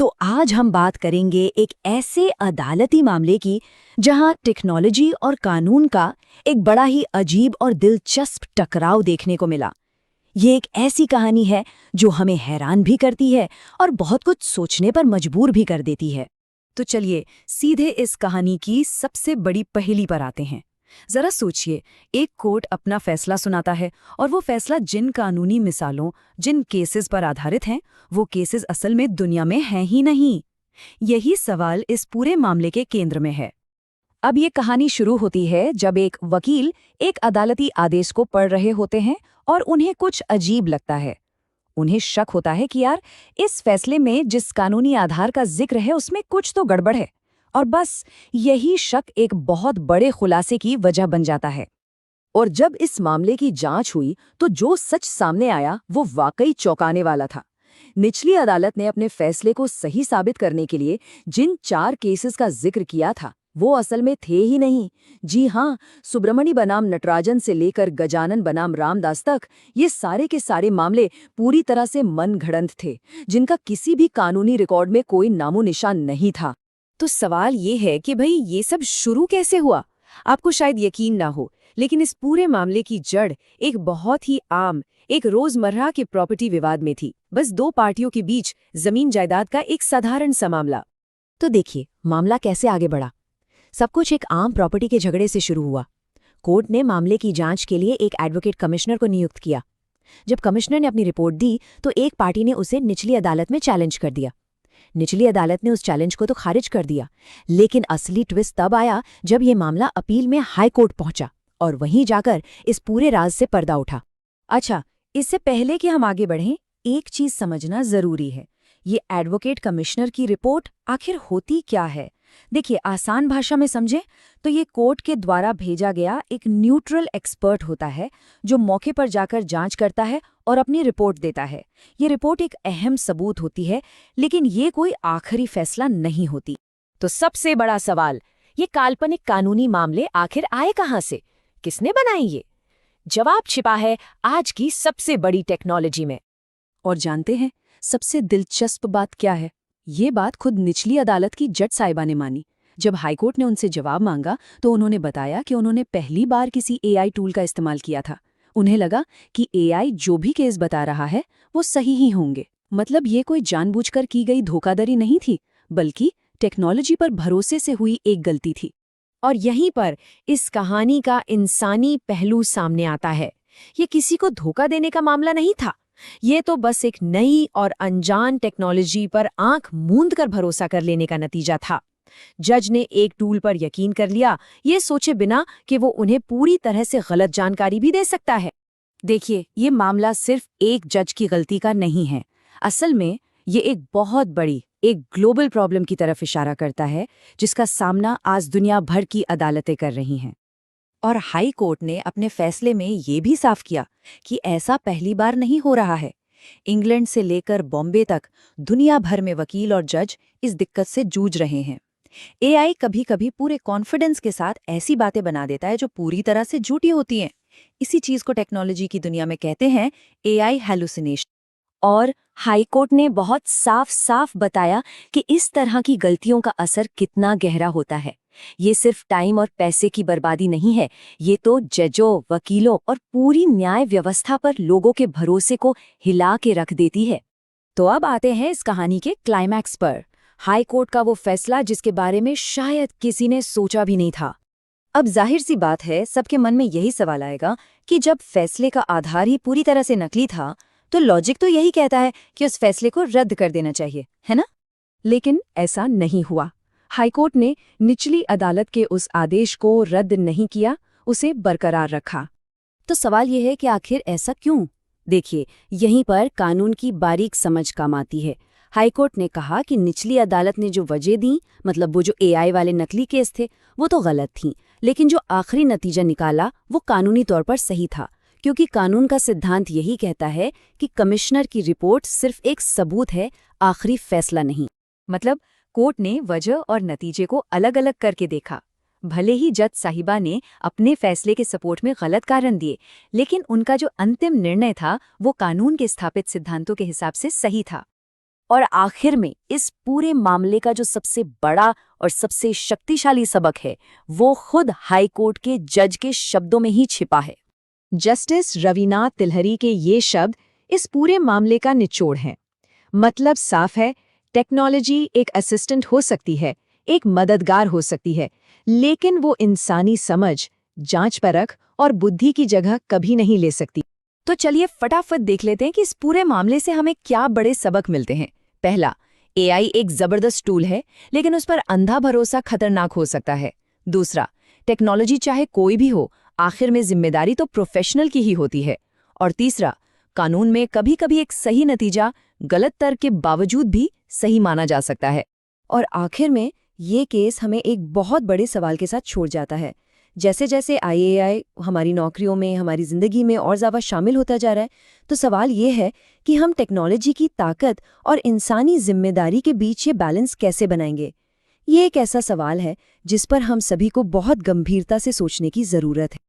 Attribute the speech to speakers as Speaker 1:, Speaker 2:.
Speaker 1: तो आज हम बात करेंगे एक ऐसे अदालती मामले की जहां टेक्नोलॉजी और कानून का एक बड़ा ही अजीब और दिलचस्प टकराव देखने को मिला। ये एक ऐसी कहानी है जो हमें हैरान भी करती है और बहुत कुछ सोचने पर मजबूर भी कर देती है। तो चलिए सीधे इस कहानी की सबसे बड़ी पहेली पर आते हैं। जरा सोचिए, एक कोर्ट अपना फैसला सुनाता है और वो फैसला जिन कानूनी मिसालों, जिन केसेस पर आधारित हैं, वो केसेस असल में दुनिया में हैं ही नहीं। यही सवाल इस पूरे मामले के केंद्र में है। अब ये कहानी शुरू होती है जब एक वकील एक अदालती आदेश को पढ़ रहे होते हैं और उन्हें कुछ अजीब लगता है। उन्हें शक होता है कि यार, इस फैसले में जिस कानूनी आधार का जिक्र है उसमें कुछ तो गड़बड़ है। और बस यही शक एक बहुत बड़े खुलासे की वजह बन जाता है। और जब इस मामले की जांच हुई तो जो सच सामने आया वो वाकई चौंकाने वाला था। निचली अदालत ने अपने फैसले को सही साबित करने के लिए जिन 4 केसेस का जिक्र किया था वो असल में थे ही नहीं। जी हाँ, सुब्रमणी बनाम नटराजन से लेकर गजानन बनाम रामदास तक ये सारे के सारे मामले पूरी तरह से मनगढ़ंत थे, जिनका किसी भी कानूनी रिकॉर्ड में कोई नामो निशान नहीं था। तो सवाल ये है कि भाई ये सब शुरू कैसे हुआ? आपको शायद यकीन ना हो, लेकिन इस पूरे मामले की जड़ एक बहुत ही आम, एक रोजमर्रा के प्रॉपर्टी विवाद में थी। बस 2 पार्टियों के बीच जमीन जायदाद का एक साधारण सा मामला। तो देखिए मामला कैसे आगे बढ़ा। सब कुछ एक आम प्रॉपर्टी के झगड़े से शुरू हुआ। कोर्ट ने मामले की जांच के लिए एक एडवोकेट कमिश्नर को नियुक्त किया। जब कमिश्नर ने अपनी रिपोर्ट दी तो एक पार्टी ने उसे निचली अदालत में चैलेंज कर दिया। निचली अदालत ने उस चैलेंज को तो खारिज कर दिया, लेकिन असली ट्विस्ट तब आया जब ये मामला अपील में हाई कोर्ट पहुंचा और वहीं जाकर इस पूरे राज से पर्दा उठा। अच्छा, इससे पहले कि हम आगे बढ़ें, एक चीज समझना जरूरी है। ये एडवोकेट कमिश्नर की रिपोर्ट आखिर होती क्या है? देखिए, आसान भाषा में समझें तो ये कोर्ट के द्वारा भेजा गया एक न्यूट्रल एक्सपर्ट होता है जो मौके पर जाकर जांच करता है और अपनी रिपोर्ट देता है। ये रिपोर्ट एक अहम सबूत होती है, लेकिन ये कोई आखिरी फैसला नहीं होती। तो सबसे बड़ा सवाल, ये काल्पनिक कानूनी मामले आखिर आए कहाँ से? किसने बनाए ये? जवाब छिपा है आज की सबसे बड़ी टेक्नोलॉजी में। और जानते हैं सबसे दिलचस्प बात क्या है? ये बात खुद निचली अदालत की जज साहिबा ने मानी। जब हाईकोर्ट ने उनसे जवाब मांगा तो उन्होंने बताया कि उन्होंने पहली बार किसी एआई टूल का इस्तेमाल किया था। उन्हें लगा कि एआई जो भी केस बता रहा है वो सही ही होंगे। मतलब ये कोई जानबूझकर की गई धोखाधड़ी नहीं थी, बल्कि टेक्नोलॉजी पर भरोसे से हुई एक गलती थी। और यहीं पर इस कहानी का इंसानी पहलू सामने आता है। ये किसी को धोखा देने का मामला नहीं था। ये तो बस एक नई और अनजान टेक्नोलॉजी पर आंख मूंद कर भरोसा कर लेने का नतीजा था। जज ने एक टूल पर यकीन कर लिया, ये सोचे बिना कि वो उन्हें पूरी तरह से गलत जानकारी भी दे सकता है। देखिए, ये मामला सिर्फ एक जज की गलती का नहीं है। असल में ये एक बहुत बड़ी, एक ग्लोबल प्रॉब्लम की तरफ इशारा करता है, जिसका सामना आज दुनिया भर की अदालतें कर रही हैं। और हाई कोर्ट ने अपने फैसले में ये भी साफ किया कि ऐसा पहली बार नहीं हो रहा है। इंग्लैंड से लेकर बॉम्बे तक दुनिया भर में वकील और जज इस दिक्कत से जूझ रहे हैं। एआई कभी-कभी पूरे कॉन्फिडेंस के साथ ऐसी बातें बना देता है जो पूरी तरह से झूठी होती हैं। इसी चीज को टेक्नोलॉजी की दुनिया में कहते हैं एआई हैलुसिनेशन। और हाई कोर्ट ने बहुत साफ साफ बताया कि इस तरह की गलतियों का असर कितना गहरा होता है। ये सिर्फ टाइम और पैसे की बर्बादी नहीं है, ये तो जजों, वकीलों और पूरी न्याय व्यवस्था पर लोगों के भरोसे को हिला के रख देती है। तो अब आते हैं इस कहानी के क्लाइमैक्स पर। हाई कोर्ट का वो फैसला जिसके बारे में शायद किसी ने सोचा भी नहीं था। अब जाहिर सी बात है, सबके मन में यही सवाल आएगा कि जब फैसले का आधार ही पूरी तरह से नकली था तो लॉजिक तो यही कहता है कि उस फैसले को रद्द कर देना चाहिए, है ना? लेकिन ऐसा नहीं हुआ। हाईकोर्ट ने निचली अदालत के उस आदेश को रद्द नहीं किया, उसे बरकरार रखा। तो सवाल यह है कि आखिर ऐसा क्यों? देखिए, यहीं पर कानून की बारीक समझ काम आती है। हाईकोर्ट ने कहा कि निचली अदालत ने जो वजह दी, मतलब वो जो एआई वाले नकली केस थे, वो तो गलत थीं, लेकिन जो आखिरी नतीजा निकाला वो कानूनी तौर पर सही था, क्योंकि कानून का सिद्धांत यही कहता है कि कमिश्नर की रिपोर्ट सिर्फ एक सबूत है, आखिरी फैसला नहीं। मतलब कोर्ट ने वजह और नतीजे को अलग अलग करके देखा। भले ही जज साहिबा ने अपने फैसले के सपोर्ट में गलत कारण दिए, लेकिन उनका जो अंतिम निर्णय था वो कानून के स्थापित सिद्धांतों के हिसाब से सही था। और आखिर में इस पूरे मामले का जो सबसे बड़ा और सबसे शक्तिशाली सबक है, वो खुद हाई कोर्ट के जज के शब्दों में ही छिपा है। जस्टिस रविनाथ तिलहरी के ये शब्द इस पूरे मामले का निचोड़ हैं। मतलब साफ है, टेक्नोलॉजी एक असिस्टेंट हो सकती है, एक मददगार हो सकती है, लेकिन वो इंसानी समझ, जांच परख और बुद्धि की जगह कभी नहीं ले सकती। तो चलिए फटाफट देख लेते हैं कि इस पूरे मामले से हमें क्या बड़े सबक मिलते हैं। पहला, एआई एक जबरदस्त टूल है, लेकिन उस पर अंधा भरोसा खतरनाक हो सकता है। दूसरा, टेक्नोलॉजी चाहे कोई भी हो, आखिर में जिम्मेदारी तो प्रोफेशनल की ही होती है। और तीसरा, कानून में कभी-कभी एक सही नतीजा गलत तर्क के बावजूद भी सही माना जा सकता है। और आखिर में ये केस हमें एक बहुत बड़े सवाल के साथ छोड़ जाता है। जैसे जैसे एआई हमारी नौकरियों में, हमारी ज़िंदगी में और ज़्यादा शामिल होता जा रहा है, तो सवाल ये है कि हम टेक्नोलॉजी की ताकत और इंसानी जिम्मेदारी के बीच ये बैलेंस कैसे बनाएंगे। ये एक ऐसा सवाल है जिस पर हम सभी को बहुत गंभीरता से सोचने की ज़रूरत है।